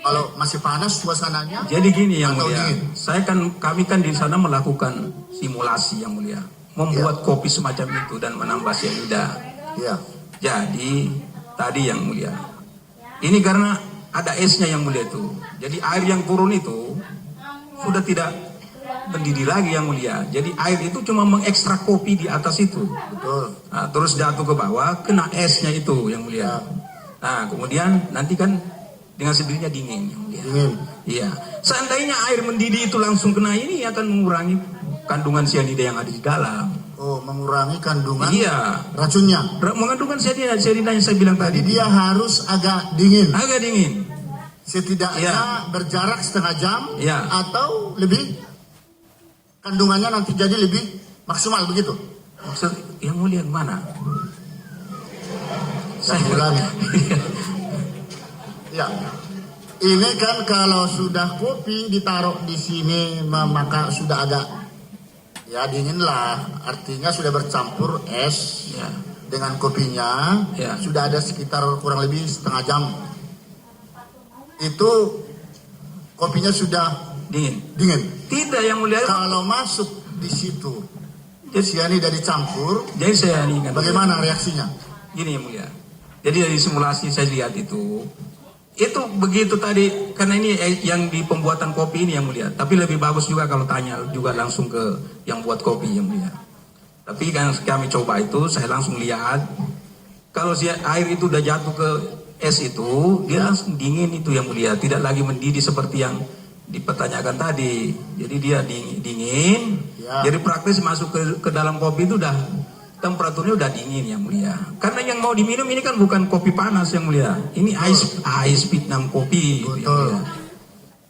Kalau masih panas suasananya. Jadi gini yang atau mulia, dingin? kami kan di sana melakukan simulasi yang mulia, membuat kopi semacam itu dan menambah cyanida. Iya. Jadi tadi yang mulia, ini karena ada esnya yang mulia itu, jadi air yang turun itu sudah tidak mendidih lagi yang mulia. Jadi air itu cuma mengekstrak kopi di atas itu. Betul. Nah, terus jatuh ke bawah, kena esnya itu yang mulia. Nah, kemudian nanti kan dengan sendirinya dingin yang mulia. Dingin. Iya. Seandainya air mendidih itu langsung kena ini akan mengurangi kandungan cyanida yang ada di dalam. Oh, mengurangi kandungan Iya. racunnya. Mengandungan cyanida yang saya bilang Jadi tadi. dia harus agak dingin. Agak dingin. Setidaknya Iya. berjarak setengah jam Iya. atau lebih, kandungannya nanti jadi lebih maksimal begitu. Maksud yang mulia kemana? Saya ulangi. Ya. Ini kan kalau sudah kopi ditaruh di sini maka sudah agak ya dingin lah. Artinya sudah bercampur es Ya. dengan kopinya. Ya. Sudah ada sekitar kurang lebih setengah jam. Itu kopinya sudah Dingin. dingin. Tidak yang mulia. Kalau masuk di situ Jadi, sianida dicampur, jadi saya ingat. bagaimana reaksinya? Gini yang mulia. Jadi dari simulasi saya lihat itu begitu tadi, karena ini yang di pembuatan kopi ini yang mulia. Tapi lebih bagus juga kalau tanya juga langsung ke yang buat kopi yang mulia. Tapi kan kami coba itu, saya langsung lihat kalau air itu udah jatuh ke es itu, dia langsung dingin itu yang mulia, tidak lagi mendidih seperti yang dipertanyakan tadi. Jadi dia dingin. Ya. Jadi praktis masuk ke dalam kopi itu udah temperaturnya udah dingin yang mulia. Karena yang mau diminum ini kan bukan kopi panas yang mulia. Ini ice Vietnam kopi gitu yang Betul. mulia.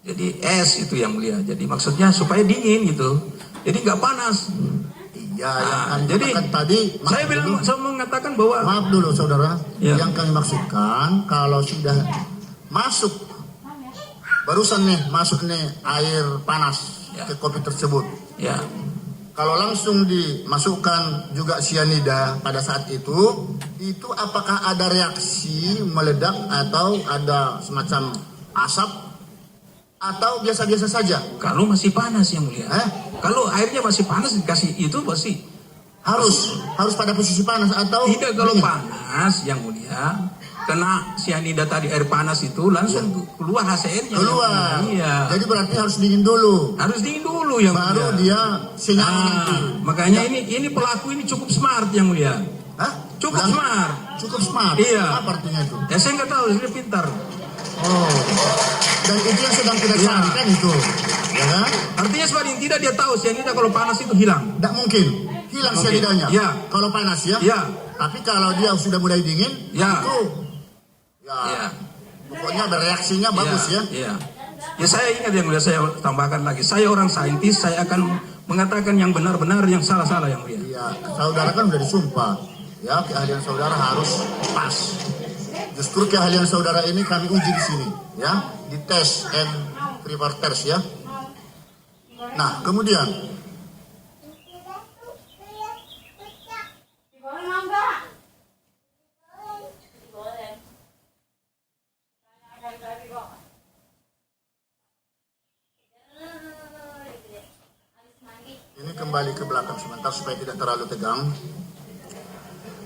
Jadi es itu yang mulia. Jadi maksudnya supaya dingin gitu. Jadi nggak panas. Iya, yang Nah, kami jadi katakan tadi, saya mengatakan bahwa maaf dulu saudara, Ya. yang kami maksudkan kalau sudah masuk, barusan nih masuk nih air panas Ya. ke kopi tersebut. ya Kalau langsung dimasukkan juga sianida pada saat itu apakah ada reaksi meledak atau ada semacam asap atau biasa-biasa saja? kalau masih panas yang mulia. Eh? Kalau airnya masih panas dikasih itu pasti Harus pada posisi panas atau tidak. Kalau dingin? panas yang mulia kena sianida tadi, air panas itu langsung keluar HCN-nya. Keluar. Iya. Jadi berarti harus dingin dulu. Harus dingin dulu yang Baru mulia. dia sinyal itu. Makanya ini pelaku ini cukup smart yang mulia. Hah? Cukup Bilang, smart. Cukup smart. Iya. Apa artinya itu? Ya saya nggak tahu, dia pintar. Oh. Dan itu yang sedang kita Iya. cari kan itu. Ya kan? Artinya sebaliknya tidak dia tahu sianida kalau panas itu hilang. Tidak mungkin. Hilang Mungkin. sianidanya. Iya. Kalau panas ya. Iya. Tapi kalau dia sudah mulai dingin, Iya. itu ya, Iya. pokoknya bereaksinya bagus ya. Iya. Ya saya ingat yang mulia, saya tambahkan lagi. Saya orang saintis, saya akan mengatakan yang benar-benar, yang salah-salah yang mulia. Iya. Saudara kan sudah disumpah. Ya, keahlian saudara harus pas. Justru keahlian saudara ini kami uji di sini, ya, di tes and prepare test ya. Nah, kemudian ini kembali ke belakang sebentar supaya tidak terlalu tegang.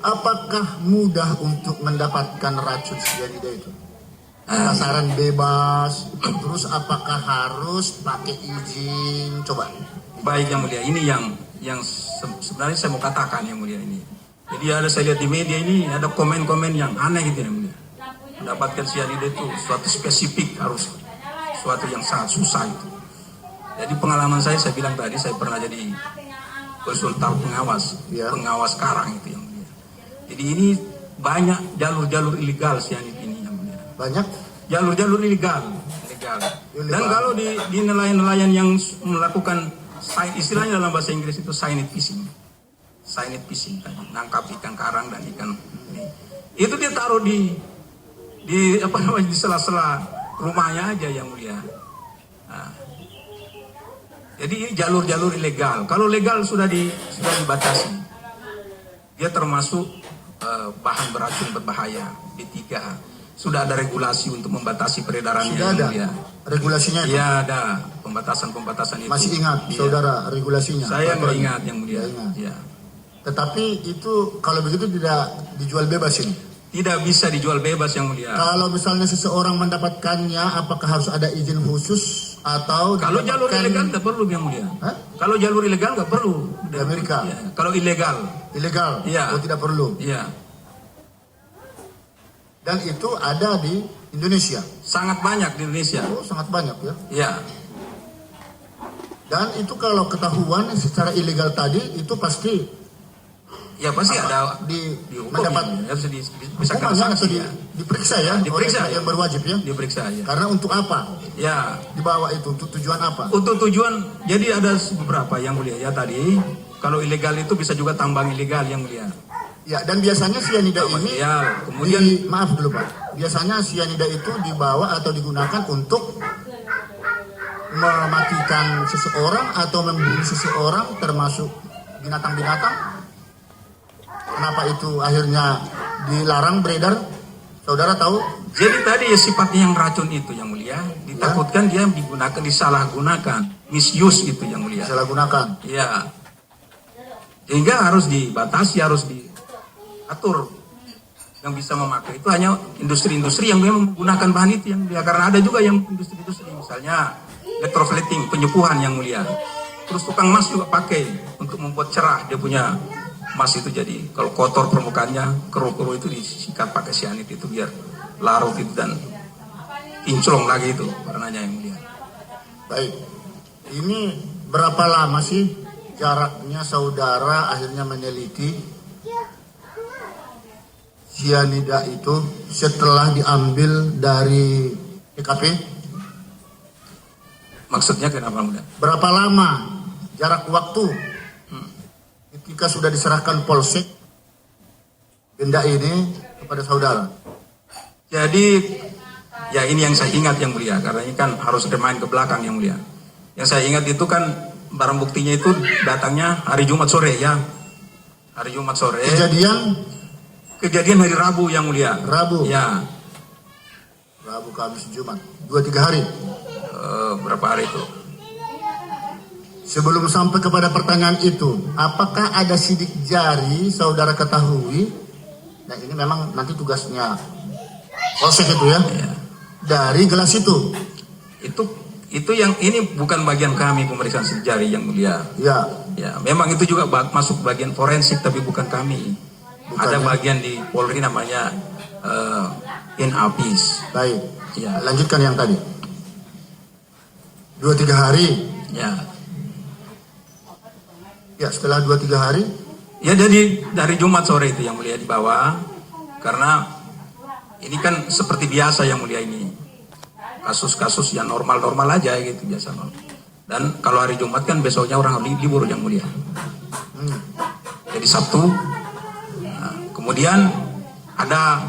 Apakah mudah untuk mendapatkan racun cyanida itu? Pasaran bebas, terus apakah harus pakai izin? Coba. Baik yang mulia, ini yang sebenarnya saya mau katakan yang mulia ini. Jadi ada saya lihat di media ini ada komen-komen yang aneh gitu yang mulia. Mendapatkan cyanida itu suatu spesifik, harus suatu yang sangat susah itu. Jadi pengalaman saya bilang tadi, saya pernah jadi konsultan pengawas, Ya. pengawas karang itu yang mulia. Jadi ini banyak jalur-jalur ilegal cyanida ini yang mulia. Banyak? Jalur-jalur ilegal. Dan kalau di nelayan-nelayan yang melakukan istilahnya dalam bahasa Inggris itu cyanide fishing. Cyanide fishing tadi, nangkap ikan karang dan ikan ini. Itu dia taruh di apa namanya, di sela-sela rumahnya aja yang mulia. Nah, jadi ini jalur-jalur ilegal. Kalau legal sudah dibatasi. Dia termasuk bahan beracun berbahaya B3. Sudah ada regulasi untuk membatasi peredarannya. Sudah ada ya. regulasinya itu? Ya ada pembatasan itu. Masih ingat Iya. saudara regulasinya? Saya nggak Peraturannya? ingat yang mulia. Nggak ingat. Ya. Tetapi itu kalau begitu tidak dijual bebas ini? Tidak bisa dijual bebas yang mulia. Kalau misalnya seseorang mendapatkannya, apakah harus ada izin khusus atau Kalau jalur didapatkan- ilegal nggak perlu yang mulia. Hah? Kalau jalur ilegal nggak perlu. Di Amerika? Ya. Kalau ilegal, Ilegal? Iya. Oh, tidak perlu. iya, Dan itu ada di Indonesia? sangat banyak di Indonesia. Oh, sangat banyak ya. Ya, Dan itu kalau ketahuan secara ilegal tadi, itu pasti ya pasti ada dihukum mendapat ya? harus bisa kena Hukumannya atau sanksi ya. diperiksa ya? Diperiksa, oleh ya. yang berwajib ya? Diperiksa ya. Karena untuk apa Ya, dibawa itu? Untuk tujuan apa? untuk tujuan, jadi ada beberapa yang mulia ya tadi. Kalau ilegal itu bisa juga tambang ilegal yang mulia. Ya, dan biasanya cyanida ini Ya, kemudian maaf dulu Pak. Biasanya cyanida itu dibawa atau digunakan untuk mematikan seseorang atau membunuh seseorang, termasuk binatang-binatang. Kenapa itu akhirnya dilarang beredar? Saudara tahu? jadi tadi ya sifatnya yang racun itu yang mulia, ditakutkan dia digunakan, disalahgunakan, misuse itu yang mulia. Salah gunakan. Ya, sehingga harus dibatasi, harus diatur. Yang bisa memakai itu hanya industri-industri yang memang menggunakan bahan itu yang mulia. Karena ada juga yang industri-industri misalnya electroplating, penyukuhan yang mulia. Terus tukang emas juga pakai untuk membuat cerah dia punya emas itu. Jadi kalau kotor permukaannya, keruh-keruh itu disikat pakai cyanida itu biar larut itu dan kinclong lagi itu warnanya yang mulia. Baik. Ini berapa lama sih jaraknya saudara akhirnya meneliti cyanida itu setelah diambil dari TKP? Maksudnya kenapa mulia? Berapa lama jarak waktu ketika sudah diserahkan Polsek benda ini kepada saudara? Jadi ya ini yang saya ingat yang mulia, karena ini kan harus remind ke belakang yang mulia. Yang saya ingat itu kan barang buktinya itu datangnya hari Jumat sore ya. Hari Jumat sore. Kejadian hari Rabu yang mulia. Rabu? Ya. Rabu, Kamis, Jumat. 2-3 hari? Berapa hari itu? Sebelum sampai kepada pertanyaan itu, apakah ada sidik jari saudara ketahui? Nah ini memang nanti tugasnya Polsek itu ya. Ya. Dari gelas itu. Itu yang ini bukan bagian kami pemeriksaan sidik jari yang mulia. Ya. Ya, memang itu juga masuk bagian forensik tapi bukan kami. Bukan, Ada ya? bagian di Polri namanya Inapis. Baik. Ya. Lanjutkan yang tadi. 2-3 hari. Ya. Ya, setelah 2-3 hari. Ya, jadi dari Jumat sore itu yang mulia dibawa, karena ini kan seperti biasa yang mulia ini, kasus-kasus yang normal-normal aja gitu biasa. Dan kalau hari Jumat kan besoknya orang libur yang mulia. Jadi Sabtu, nah, Kemudian ada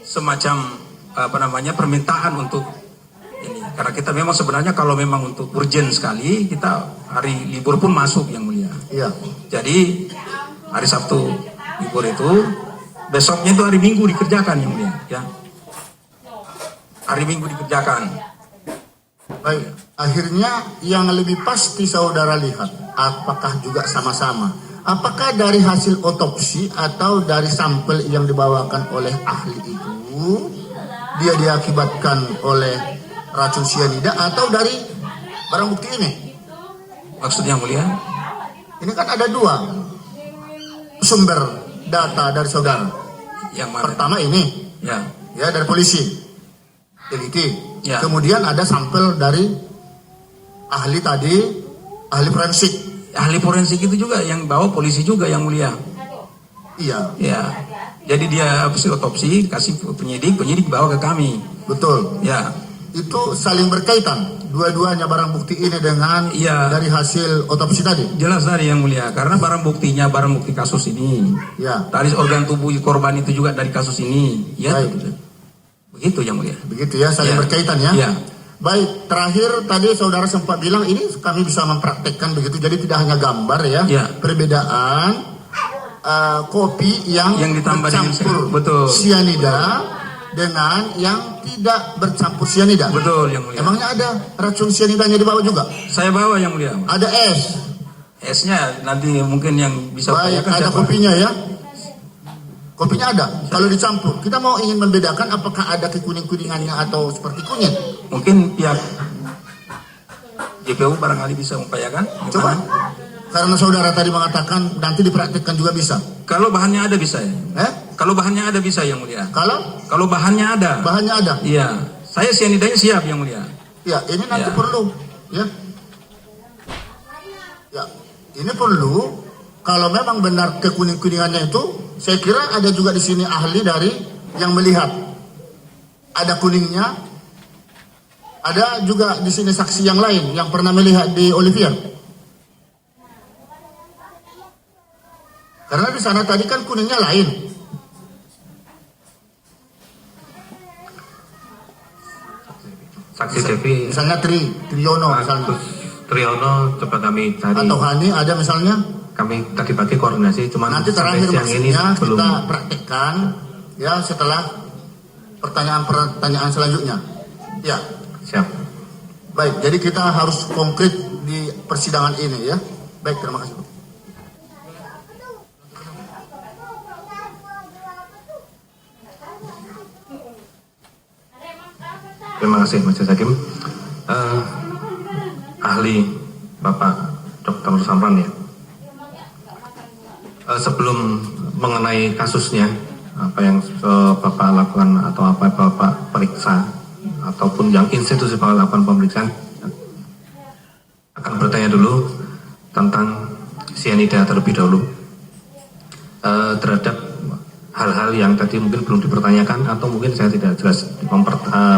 semacam permintaan untuk ini, karena kita memang sebenarnya kalau memang untuk urgent sekali kita hari libur pun masuk yang mulia. Iya. Jadi hari Sabtu libur itu, besoknya itu hari Minggu dikerjakan yang mulia, ya. Hari Minggu dikerjakan. Baik, akhirnya yang lebih pasti saudara lihat, apakah juga sama-sama? Apakah dari hasil otopsi atau dari sampel yang dibawakan oleh ahli itu dia diakibatkan oleh racun cyanida atau dari barang bukti ini? Maksudnya yang mulia? Ini kan ada dua sumber data dari saudara. Yang mana? Pertama ini, Ya, ya dari polisi, teliti. Ya. Kemudian ada sampel dari ahli tadi, ahli forensik. ahli forensik itu juga yang bawa polisi juga yang mulia. Iya, Ya, jadi dia hasil otopsi kasih penyidik bawa ke kami. betul. Ya, Itu saling berkaitan. Dua-duanya barang bukti ini dengan Iya. dari hasil otopsi tadi. jelas dari yang mulia karena barang buktinya barang bukti kasus ini. Ya, Tadi organ tubuh korban itu juga dari kasus ini. Ya, Baik. begitu yang mulia. begitu ya, saling Ya. berkaitan ya. Ya. Baik, terakhir tadi saudara sempat bilang ini kami bisa mempraktekkan begitu. Jadi tidak hanya gambar ya. Ya. Perbedaan kopi yang ditambah dengan bercampur betul. sianida dengan yang tidak bercampur sianida. Betul yang mulia. Emangnya ada racun sianidanya di bawah juga? Saya bawa yang mulia. Ada es. Esnya nanti mungkin yang bisa Baik, tanyakan ada siapa? kopinya ya. Kopinya ada. Kalau dicampur, kita mau ingin membedakan apakah ada kekuning-kuningannya atau seperti kunyit. Mungkin pihak JPU barangkali bisa mengupayakan. Coba. Gimana? Karena saudara tadi mengatakan nanti dipraktikkan juga bisa. Kalau bahannya ada bisa ya. Kalau bahannya ada bisa yang mulia. Kalau Bahannya ada. bahannya ada. Iya. Saya sianidanya siap yang mulia. Ya, ini nanti Ya. perlu. Ya. Ya, ini perlu. Kalau memang benar kekuning-kuningannya itu, saya kira ada juga di sini ahli dari yang melihat. Ada kuningnya. Ada juga di sini saksi yang lain yang pernah melihat di Olivier. Karena di sana tadi kan kuningnya lain. Saksi Devi Misalnya Triyono misalnya. Agus Triyono coba kami cari. Atau Hani ada misalnya. Kami tadi pagi koordinasi, cuman Nanti sampai terakhir siang ini maksudnya belum. kita praktekkan ya setelah pertanyaan-pertanyaan selanjutnya. Ya, Siap. baik. Jadi kita harus konkret di persidangan ini ya. Baik, terima kasih. Terima kasih Majelis Hakim. Ahli Bapak Dr. Samran ya. Sebelum mengenai kasusnya, apa yang Bapak lakukan atau apa Bapak periksa ataupun yang institusi Bapak lakukan pemeriksaan, akan bertanya dulu tentang sianida terlebih dahulu, terhadap hal-hal yang tadi mungkin belum dipertanyakan atau mungkin saya tidak jelas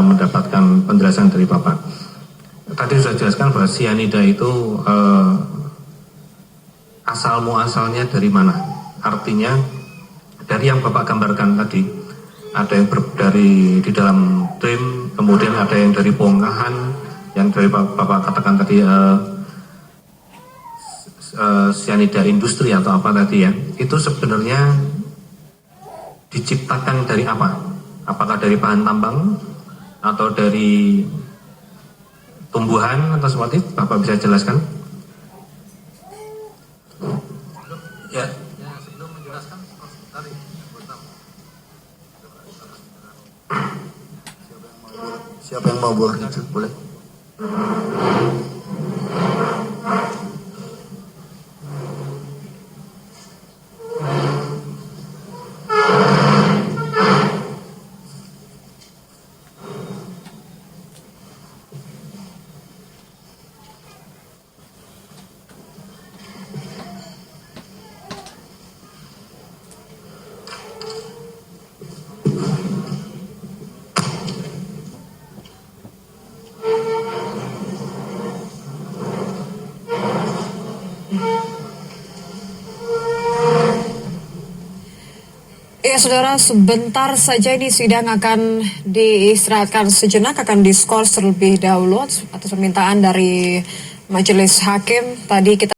mendapatkan penjelasan dari Bapak. Tadi sudah jelaskan bahwa sianida itu asal muasalnya dari mana? Artinya dari yang Bapak gambarkan tadi, ada yang dari di dalam trim, kemudian ada yang dari bongkahan, yang dari Bapak katakan tadi sianida industri atau apa tadi ya, itu sebenarnya diciptakan dari apa? Apakah dari bahan tambang atau dari tumbuhan atau seperti itu? Bapak bisa jelaskan? Ya. Sebelum menjelaskan tadi Siapa yang mau buat itu? Boleh. Ya saudara, sebentar saja ini sidang akan diistirahatkan sejenak, akan diskors terlebih dahulu atas permintaan dari majelis hakim. Tadi kita